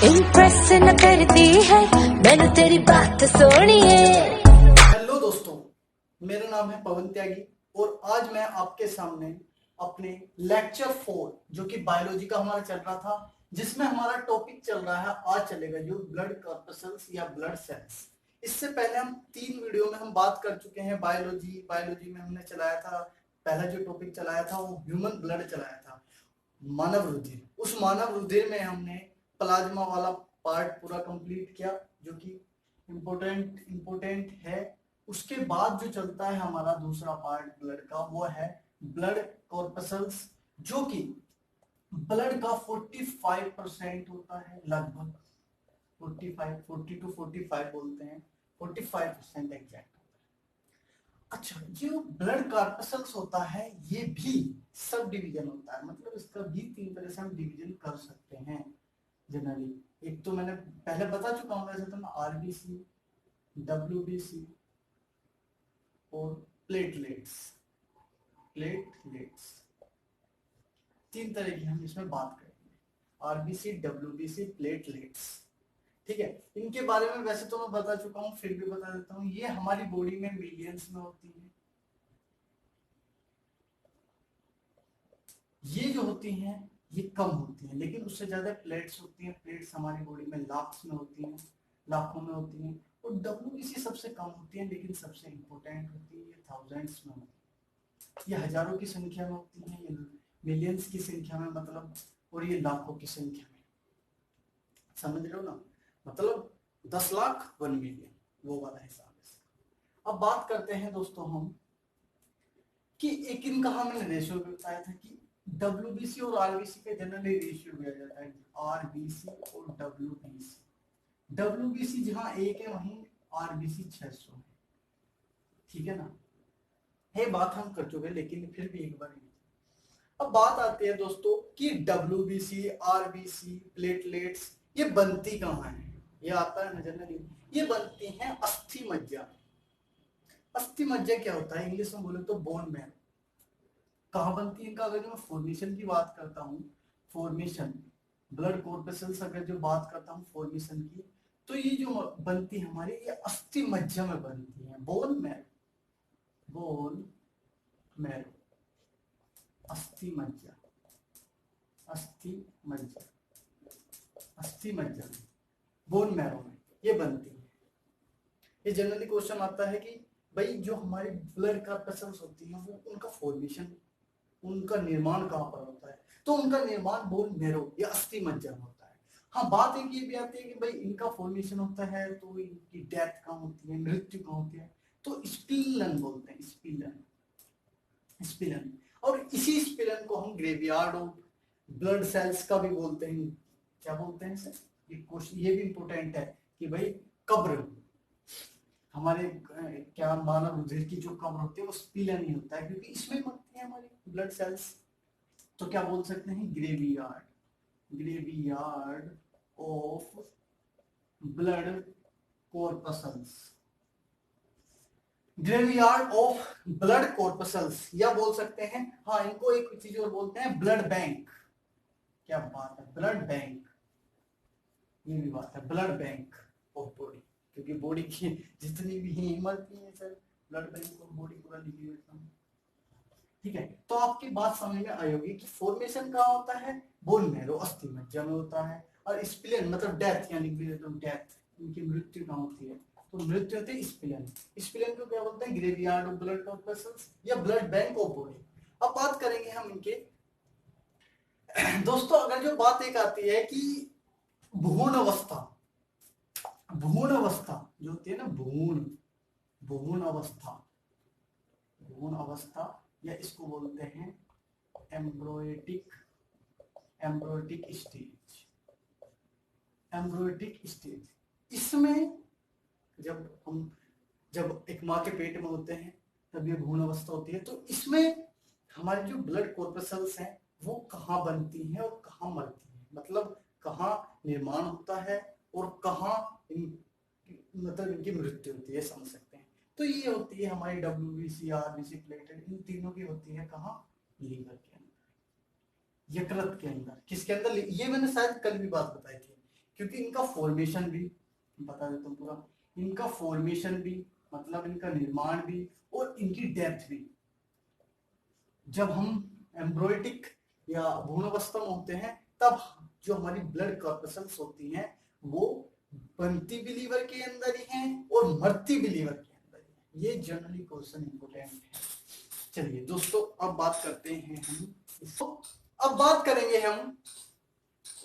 Impress न करती है मैंने तेरी बात सोनी है। हेलो दोस्तों, मेरा नाम है पवन त्यागी और आज मैं आपके सामने अपने लेक्चर 4 जो कि बायोलॉजी का हमारा चल रहा था, जिसमें हमारा टॉपिक चल रहा है आज चलेगा जो ब्लड कॉर्पस्कल्स या ब्लड सेल्स। इससे पहले हम 3 वीडियो में हम बात कर चुके हैं बायोलॉजी में हमने चलाया था। पहला जो टॉपिक चलाया था वो ह्यूमन ब्लड चलाया था, मानव रुधिर। उस मानव रुधिर में हमने प्लाज्मा वाला पार्ट पूरा कंप्लीट किया जो कि इम्पोर्टेंट है। उसके बाद जो चलता है हमारा दूसरा पार्ट ब्लड का, वो है ब्लड कॉर्पस्कल्स, जो कि ब्लड का 45% होता है, लगभग 40 to 45 बोलते हैं, 45% एग्जैक्ट। अच्छा, जो ब्लड कॉर्पस्कल्स होता है ये भी सब डिवीजन होता है, मतलब इसका भी 3 तरह से हम डिवीजन कर सकते हैं जनरली। एक तो मैंने पहले बता चुका हूं, वैसे तो मैं आरबीसी, डब्ल्यूबीसी और प्लेटलेट्स 3 तरह की हम इसमें बात करेंगे, आरबीसी, डब्ल्यूबीसी, प्लेटलेट्स। ठीक है, इनके बारे में वैसे तो मैं बता चुका हूं, फिर भी बता देता हूं। ये हमारी बॉडी में मिलियंस में होती है। ये जो होती हैं ये कम होती हैं, लेकिन उससे ज्यादा प्लेट्स होती हैं। प्लेट्स हमारी बॉडी में लाख्स में होती हैं, लाखों में होती हैं। और डब्ल्यूबीसी सबसे कम होती है, लेकिन सबसे इंपॉर्टेंट होती है, ये थाउजेंड्स में होती है। ये हजारों की संख्या में होती है, ये मिलियंस की संख्या में मतलब, और ये लाखों की संख्या में। समझ रहे हो ना, मतलब 10 लाख 1 मिलियन, वो वाला हिसाब है। अब बात करते हैं दोस्तों हम कि एक इनका हमने रेशियो भी बताया था कि डब्ल्यूबीसी और आरबीसी का जनरली रेशियो दिया जाता है, आरबीसी और डब्ल्यूबीसी। डब्ल्यूबीसी जहां 1 है वहीं आरबीसी 600 है। ठीक है ना, ये बात हम कर चुके, लेकिन फिर भी एक बार। अब बात आती है दोस्तों कि डब्ल्यूबीसी, आरबीसी, प्लेटलेट्स ये बनती कहाँ है। ये आता है ना जनरली, ये बनती हैं अस्थि मज्जा। अस्थि मज्जा क्या होता है, इंग्लिश में बोले तो बोन मैरो। कहाँ बनती है इनका, अगर मैं फॉर्मेशन की बात करता हूँ, फॉर्मेशन ब्लड कॉर्पस्कल्स अगर जो बात करता हूँ फॉर्मेशन की, तो ये जो बनती है हमारी, ये अस्थि मज्जा में बनती है। बोन मैरो, अस्थि मज्जा, बोन मैरो में ये बनती है। ये जनरली क्वेश्चन आता है कि भाई जो हमारी ब्लड कॉर्पस्कल्स होती हैं वो उनका फॉर्मेशन, उनका निर्माण कहाँ पर होता है, तो उनका निर्माण बोन मैरो या अस्थि मज्जा में होता है। हाँ, बात एक ये भी आती है कि भाई इनका फॉर्मेशन होता है तो इनकी डेथ कहाँ होती है, मृत्यु कहाँ होती है, तो स्पिलन बोलते हैं, स्पिलन। और इसी स्पिलन को हम ग्रेवयार्ड ऑफ ब्लड सेल्स का भी बोलते हैं। क्या बोलते हैं सर, ये क्वेश्चन ये भी इंपॉर्टेंट है कि भाई कब्र, हमारे क्या मानव रुधिर की जो कब्र होती है वो स्पिलन ही होता है, क्योंकि इसमें बनती है हमारी ब्लड सेल्स। तो क्या बोल सकते हैं, graveyard of blood corpuscles, graveyard of blood corpuscles, या बोल सकते हैं, हाँ इनको एक चीज और बोलते हैं, ब्लड बैंक। क्या बात है, ब्लड बैंक, ये भी बात है, ब्लड बैंक ऑफ बॉडी, क्योंकि बॉडी की जितनी भी हिम्मत है sir, blood bank of body पूरा लिखी हुई है। ठीक है, तो आपकी बात समझ में आई होगी कि फॉर्मेशन कहाँ होता है, बोन मैरो अस्थि मज्जा में होता है, और स्पिलन मतलब डेथ, यानी डेथ, इनकी मृत्यु कहाँ होती है, तो मृत्यु होती है स्पिलन। स्पिलन को क्या बोलते हैं, ग्रेवयार्ड ऑफ ब्लड कॉर्पस्कल्स या ब्लड बैंक ऑफ बॉडी। अब बात करेंगे हम इनके दोस्तों, अगर जो बात एक आती है कि भ्रूण अवस्था जो होती है ना, भ्रूण अवस्था, या इसको बोलते हैं एम्ब्रियोटिक स्टेज। इसमें जब एक माँ के पेट में होते हैं तब ये भ्रूण अवस्था होती है। तो इसमें हमारी जो ब्लड कॉर्पस्कल्स हैं वो कहाँ बनती हैं और कहाँ मरती हैं, मतलब कहाँ निर्माण होता है और कहाँ मतलब इनकी मृत्यु होती है, समझ सकते हैं। तो ये होती है हमारी डब्ल्यूबीसी, आरबीसी, प्लेटलेट, इन तीनों की होती है कहाँ, लीवर के अंदर, यकृत के अंदर। किसके अंदर, ये मैंने शायद कल भी बात बताई थी क्योंकि इनका फॉर्मेशन भी बता देता हूँ पूरा, इनका फॉर्मेशन भी मतलब इनका निर्माण भी और इनकी डेप्थ भी, जब हम एम्ब्रोइटिक या भ्रूण अवस्था में होते हैं तब जो हमारी ब्लड कॉर्पसल्स होती हैं वो बनती भी लीवर के अंदर ही हैं और मरती भी लीवर के अंदर ही है। ये जनरली क्वेश्चन इंपोर्टेंट है। चलिए दोस्तों अब बात करते हैं हम इसको, अब बात करेंगे हम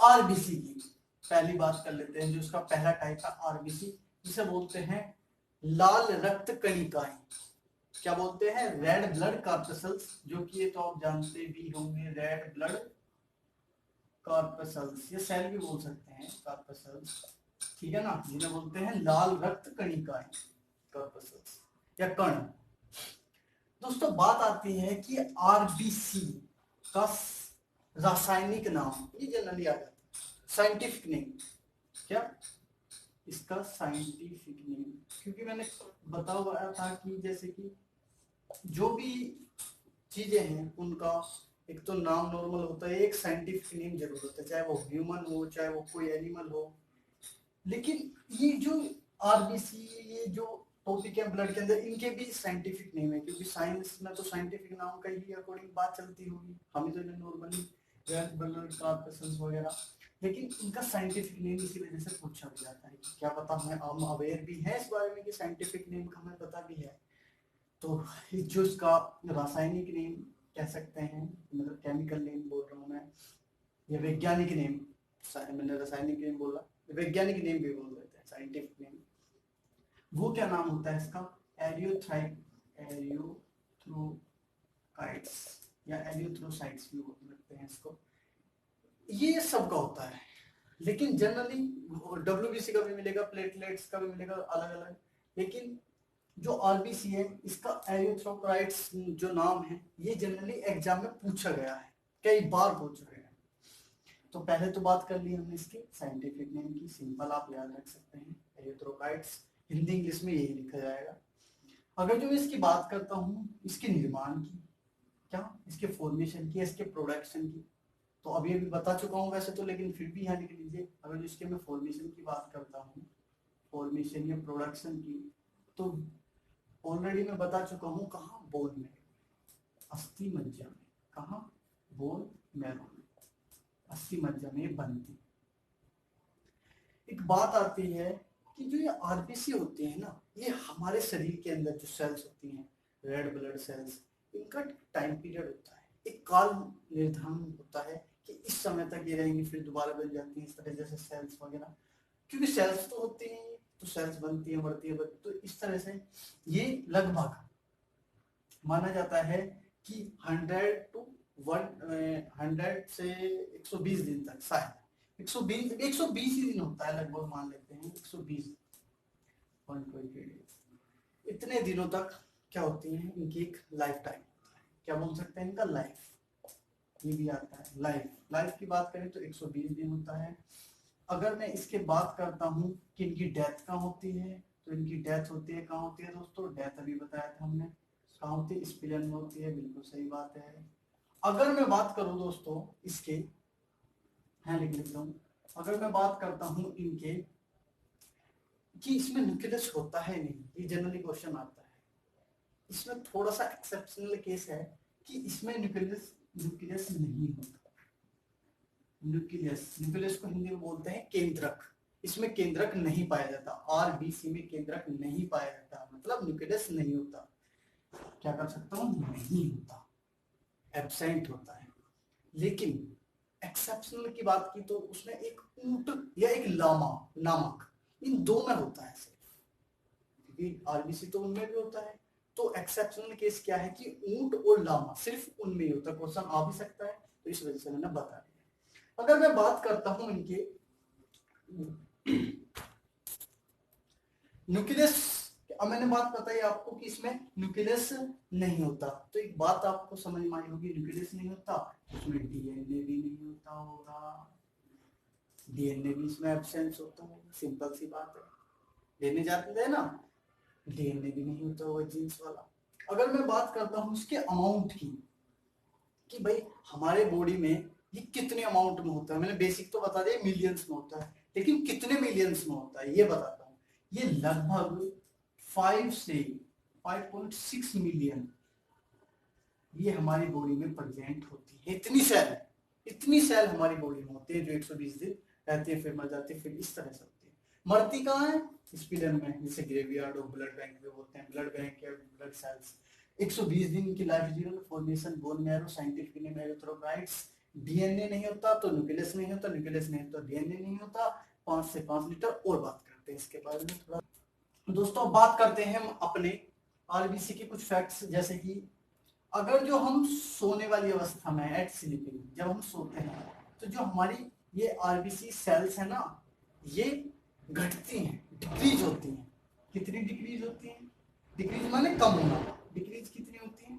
आरबीसी की। पहली बात कर लेते हैं जो इसका पहला टाइप है आरबीसी, जिसे बोलते हैं लाल रक्त कणिकाएं। क्या बोलते हैं? रेड ब्लड कॉर्पसल्स, जो कि ये तो आप जानते भी होंगे, रेड ब्लड कॉर्पसल्स, ये सेल भी बोल सकते हैं कॉर्पसल्स, ठीक है ना, जिन्हें बोलते हैं लाल रक्त कणिकाएं कॉर्पसल्स या कण। दोस्तों बात आती है कि आरबीसी का रासायनिक नाम, ये जनरली आ जाता है साइंटिफिक नेम, क्या इसका साइंटिफिक नेम, क्योंकि मैंने बताया था कि जैसे कि जो भी चीजें हैं उनका एक तो नाम नॉर्मल होता है, एक साइंटिफिक नेम जरूर होता है, चाहे वो ह्यूमन हो चाहे वो कोई एनिमल हो। लेकिन ये जो आरबीसी, ये जो टॉपिक है ब्लड के अंदर, इनके भी साइंटिफिक नेम है, क्योंकि साइंस में तो साइंटिफिक नाम का ही अकॉर्डिंग बात चलती होगी, हमें तो नॉर्मली रेड ब्लड कॉर्पसल्स वगैरह, लेकिन इनका साइंटिफिक नेम इसी वजह से पूछा भी जाता है कि क्या पता हम अवेयर भी हैं इस बारे में कि साइंटिफिक नेम का हमें पता भी है। तो जो इसका रासायनिक नेम कह सकते हैं, मतलब केमिकल नेम बोल रहा हूँ मैं, या वैज्ञानिक नेम, मैंने रासायनिक नेम बोला, वैज्ञानिक नेम भी बोल देते हैं साइंटिफिक नेम, वो क्या नाम होता है इसका? एरियोथ्रोकाइट्स या एरियोथ्रोसाइट्स भी बोल सकते हैं इसको। ये सबका होता है, लेकिन जनरली डब्ल्यूबीसी का भी मिलेगा, प्लेटलेट्स का भी मिलेगा अलग अलग, लेकिन जो आरबीसी है इसका एरिथ्रोकाइट्स जो नाम है ये जनरली एग्जाम में पूछा गया है, कई बार पूछा गया है। तो पहले तो बात कर ली हमने इसके साइंटिफिक नेम की, सिंपल आप याद रख सकते हैं एरिथ्रोकाइट्स, हिंदी इंग्लिश में यही लिखा जाएगा। अगर जो मैं इसकी बात करता हूँ इसके निर्माण की, क्या इसके फॉर्मेशन की, इसके प्रोडक्शन की, तो अभी अभी बता चुका हूँ वैसे तो, लेकिन फिर भी यहाँ लिख लीजिए। अगर जो इसके मैं फॉर्मेशन की बात करता हूँ, फॉर्मेशन या प्रोडक्शन की, तो ऑलरेडी मैं बता चुका हूँ कहाँ, बोन में, अस्थि मज्जा में, कहाँ, बोन मैरो में, अस्थि मज्जा में बनती। एक बात आती है कि जो ये आरबीसी होती है ना, ये हमारे शरीर के अंदर जो सेल्स होती हैं, रेड ब्लड सेल्स, इनका टाइम पीरियड होता है, एक काल निर्धारण होता है कि इस समय तक ये रहेंगी, फिर दोबारा बन जाती है, इस तरह जैसे सेल्स वगैरह, क्योंकि सेल्स तो होती हैं तो सेल्स बनती है, बढ़ती है, तो इस तरह से ये लगभग माना जाता है कि 100 से 120 दिन तक, शायद 120 ही दिन होता है लगभग, मान लेते हैं 120, 120 इतने दिनों तक क्या होती है इनकी एक लाइफ टाइम, क्या बोल सकते हैं इनका लाइफ, ये भी आता है लाइफ की बात करें तो 120 दिन होता है। अगर मैं इसके बात करता हूँ कि इनकी डेथ कहाँ होती है, तो इनकी डेथ होती है, कहाँ होती है दोस्तों? डेथ अभी बताया था हमने, कहाँ होती है? स्प्लेन में होती है, बिल्कुल सही बात है। अगर मैं बात करूँ दोस्तों इसके, हाँ लिख लेता हूँ, अगर मैं बात करता हूँ इनके कि इसमें न्यूक्लियस होता है नहीं, ये जनरली क्वेश्चन आता है, इसमें थोड़ा सा एक्सेप्शनल केस है कि इसमें न्यूक्लियस नहीं होता। न्यूक्लियस को हिंदी में बोलते हैं केंद्रक, इसमें केंद्रक नहीं पाया जाता, आरबीसी में केंद्रक नहीं पाया जाता, मतलब न्यूक्लियस नहीं होता। क्या कर सकता हूँ? नहीं होता, एब्सेंट होता है। लेकिन एक्सेप्शनल की बात की तो उसमें एक ऊंट या एक लामा नामक, इन दो में होता है सिर्फ, क्योंकि आरबीसी तो उनमें भी होता है। तो एक्सेप्शनल केस क्या है कि ऊंट और लामा सिर्फ उनमें ही होता है, क्वेश्चन आ भी सकता है, तो इस वजह से मैंने बता दिया। अगर मैं बात करता हूं इनके न्यूक्लियस, अब मैंने बात बताई आपको कि इसमें न्यूक्लियस नहीं होता, तो एक बात आपको समझ में आई होगी, न्यूक्लियस नहीं होता, इसमें डीएनए भी नहीं होता होगा, डीएनए भी इसमें एब्सेंस होता है, सिंपल सी बात है, डीएनए जाते थे ना, डीएनए भी नहीं होता होगा जीन्स वाला। अगर मैं बात करता हूं इसके अमाउंट की, कि भाई हमारे बॉडी में ये कितने अमाउंट में होता है, मैंने बेसिक तो बता दिया मिलियंस में होता है, लेकिन कितने मिलियंस में होता है ये बताता हूँ। ये लगभग 5 से 5.6 मिलियन ये हमारी बॉडी में प्रेजेंट होती है। इतनी सेल हमारी बॉडी में होती है जो 120 दिन रहती है, फिर मर जाती है, फिर इस तरह से होती है। मरती कहाँ है? स्पिलर में, जिसे ग्रेवयार्ड और ब्लड बैंक में बोलते हैं। ब्लड बैंक या ब्लड सेल्स 120 दिन की life zero, formation bone marrow, scientific name erythrocytes. DNA नहीं होता तो न्यूक्लियस नहीं होता, न्यूक्लियस नहीं होता डीएनए नहीं होता। 5 से 5 लीटर। और बात करते हैं इसके बारे में थोड़ा। दोस्तों बात करते हैं हम अपने आरबीसी के कुछ फैक्ट्स, जैसे कि अगर जो हम सोने वाली अवस्था में एट स्लीपिंग, जब हम सोते हैं तो जो हमारी ये आरबीसी सेल्स है ना, ये घटती हैं, डिक्रीज होती हैं। कितनी डिक्रीज होती हैं? डिक्रीज माने कम होना। डिक्रीज कितनी होती है?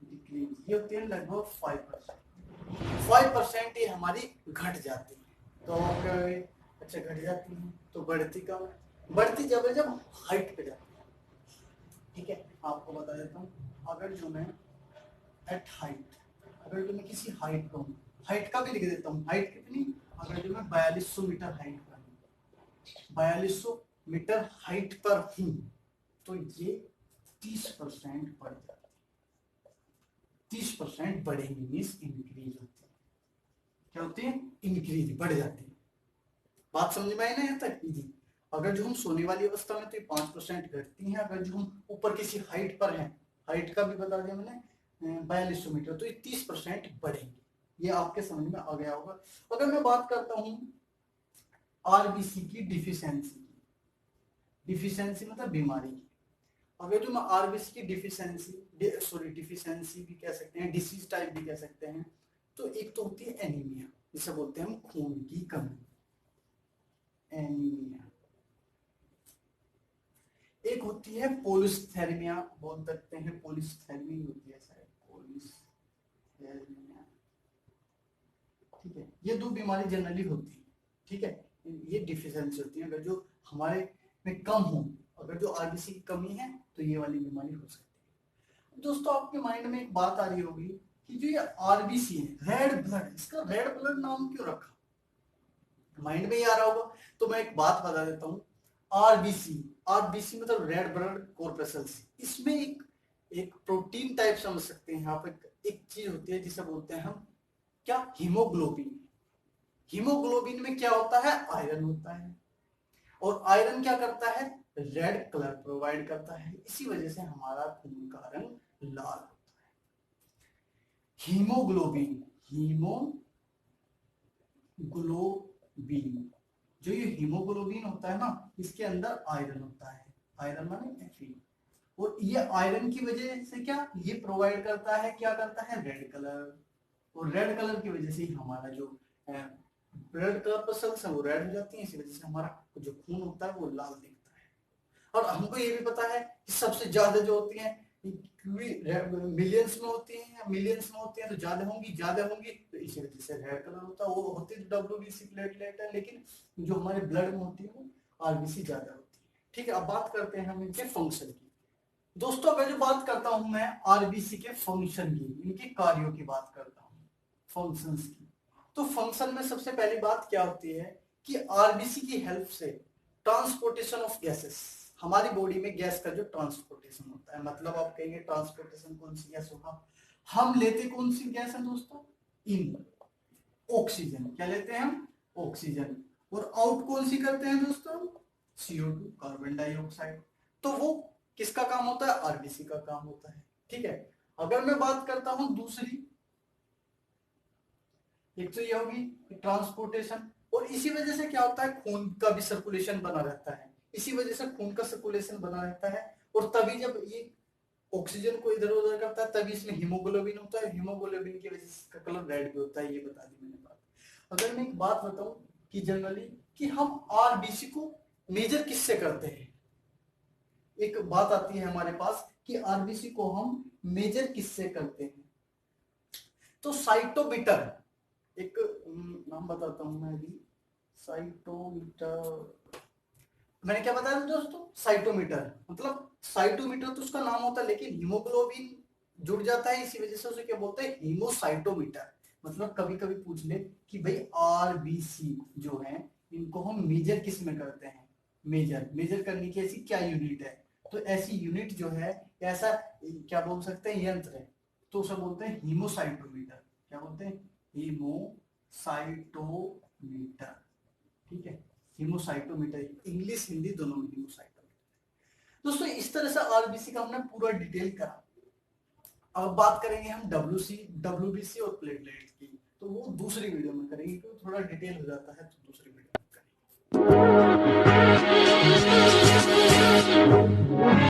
डिक्रीज ये होती है लगभग 5%। ये हमारी घट जाती है। तो अच्छा घट जाती है तो बढ़ती कब है? बढ़ती जब है जब हाइट पे जाती है। ठीक है, आपको बता देता हूँ। अगर जो मैं एट हाइट, अगर जो मैं किसी हाइट पर हूँ, हाइट का भी लिख देता हूँ। हाइट कितनी? अगर जो मैं 4200 मीटर हाइट पर हूँ, 4200 मीटर हाइट पर हूँ, तो ये 30% बढ़ जाती है। 30% बढ़ेंगी मीन्स इंक्रीज होती है। क्या होती है? इंक्रीज, बढ़ जाती है। बात समझ में आई ना यहाँ तक? जी। अगर जो हम सोने वाली अवस्था में तो ये 5% घटती है। अगर जो हम ऊपर किसी हाइट पर हैं, हाइट का भी बता दिया मैंने, 4200 मीटर, तो ये 30% बढ़ेंगे। ये आपके समझ में आ गया होगा। अगर मैं बात करता हूँ आरबीसी की डिफिशियंसी की, डिफिशियंसी मतलब बीमारी की। अगर जो मैं आरबीसी की डिफिशियंसी भी कह सकते हैं, डिसीज टाइप भी कह सकते हैं, तो एक तो होती है एनीमिया, जिसे बोलते हैं हम खून की कमी, एनीमिया। एक होती है पोलिस्थेरेमिया, बोल सकते हैं पोलिस्थेरेमी होती है शायद, पोलिस्थेरेमिया। ठीक है, ये दो बीमारी जनरली होती है। ठीक है, ये डिफिशियंसी होती है। अगर जो हमारे में कम हो, अगर जो आरबीसी की कमी है तो ये वाली बीमारी हो सकती है। दोस्तों आपके माइंड में एक बात आ रही होगी कि जो ये आरबीसी है, रेड ब्लड, इसका रेड ब्लड नाम क्यों रखा? माइंड में ही आ रहा होगा। तो मैं एक बात बता देता हूँ। आरबीसी, आरबीसी मतलब रेड ब्लड कॉर्पस्कल्स। इसमें एक प्रोटीन टाइप समझ सकते हैं आप। एक चीज होती है जिसे बोलते हैं हम क्या? हीमोग्लोबिन। हीमोग्लोबिन में क्या होता है? आयरन होता है। और आयरन क्या करता है? रेड कलर प्रोवाइड करता है। इसी वजह से हमारा खून का रंग लाल होता है। हीमोग्लोबिन, हीमोग्लोबिन, जो ये हीमोग्लोबिन होता है ना, इसके अंदर आयरन होता है। आयरन माने Fe। और ये आयरन की वजह से क्या ये प्रोवाइड करता है? क्या करता है? Red colour. और रेड कलर की वजह से ही हमारा जो ब्लड कलर सेल्स है वो रेड हो जाती है। इसी वजह से हमारा जो खून होता है वो लाल दिखता है। और हमको ये भी पता है कि सबसे ज्यादा जो होती है मिलियंस में होती है, मिलियंस में होती है, तो ज्यादा होंगी, तो इसी वजह से रेड कलर होता है। वो होती है डब्ल्यूबीसी प्लेटलेट है, लेकिन जो हमारे ब्लड में होती है वो आरबीसी ज्यादा होती है। ठीक है, अब बात करते हैं हम इनके फंक्शन की। दोस्तों अगर जो बात करता हूं मैं आरबीसी के फंक्शन की, इनके कार्यों की बात करता हूं, फंक्शंस की, तो फंक्शन में सबसे पहली बात क्या होती है कि आरबीसी की हेल्प से ट्रांसपोर्टेशन ऑफ गैसेस, हमारी बॉडी में गैस का जो ट्रांसपोर्टेशन होता है, मतलब आप कहेंगे ट्रांसपोर्टेशन कौन सी गैस होगा? हम लेते कौन सी गैस है दोस्तों? इन, ऑक्सीजन। क्या लेते हैं हम? ऑक्सीजन। और आउट कौन सी करते हैं दोस्तों? CO2, carbon dioxide. तो वो किसका काम होता है? आरबीसी का काम होता है। ठीक है, अगर मैं बात करता हूं दूसरी, एक तो ये होगी ट्रांसपोर्टेशन, और इसी वजह से क्या होता है? खून का भी सर्कुलेशन बना रहता है। इसी वजह से खून का सर्कुलेशन बना रहता है, और तभी जब ये ऑक्सीजन को इधर उधर करता है तभी इसमें हीमोग्लोबिन होता है। हीमोग्लोबिन की वजह से इसका कलर रेड भी होता है। ये बता दी मैंने बात। अगर मैं एक बात बताऊं कि जनरली कि हम आरबीसी को मेजर किससे करते हैं, एक बात आती है हमारे पास कि आरबीसी को हम मेजर किससे करते हैं, तो साइटोमीटर, एक नाम बताता हूं मैं अभी, साइटोमीटर। मैंने क्या बताया दोस्तों? साइटोमीटर। मतलब साइटोमीटर तो उसका नाम होता है, लेकिन हीमोग्लोबिन जुड़ जाता है, इसी वजह से उसे क्या बोलते हैं? हीमोसाइटोमीटर। मतलब कभी कभी पूछ ले कि भाई आरबीसी जो है इनको हम मेजर किस में करते हैं, मेजर करने की ऐसी क्या यूनिट है, तो ऐसी यूनिट जो है, ऐसा क्या बोल सकते हैं यंत्र है, तो उसे बोलते हैं हीमोसाइटोमीटर। क्या बोलते हैं, हीमोसाइटोमीटर। ठीक है, हीमोसाइटोमीटर, इंग्लिश हिंदी दोनों में हीमोसाइटोमीटर। दोस्तों इस तरह से आरबीसी का हमने पूरा डिटेल करा। अब बात करेंगे हम डब्ल्यूबीसी और प्लेटलेट की, तो वो दूसरी वीडियो में करेंगे क्योंकि थोड़ा डिटेल हो जाता है, तो दूसरी वीडियो में करेंगे।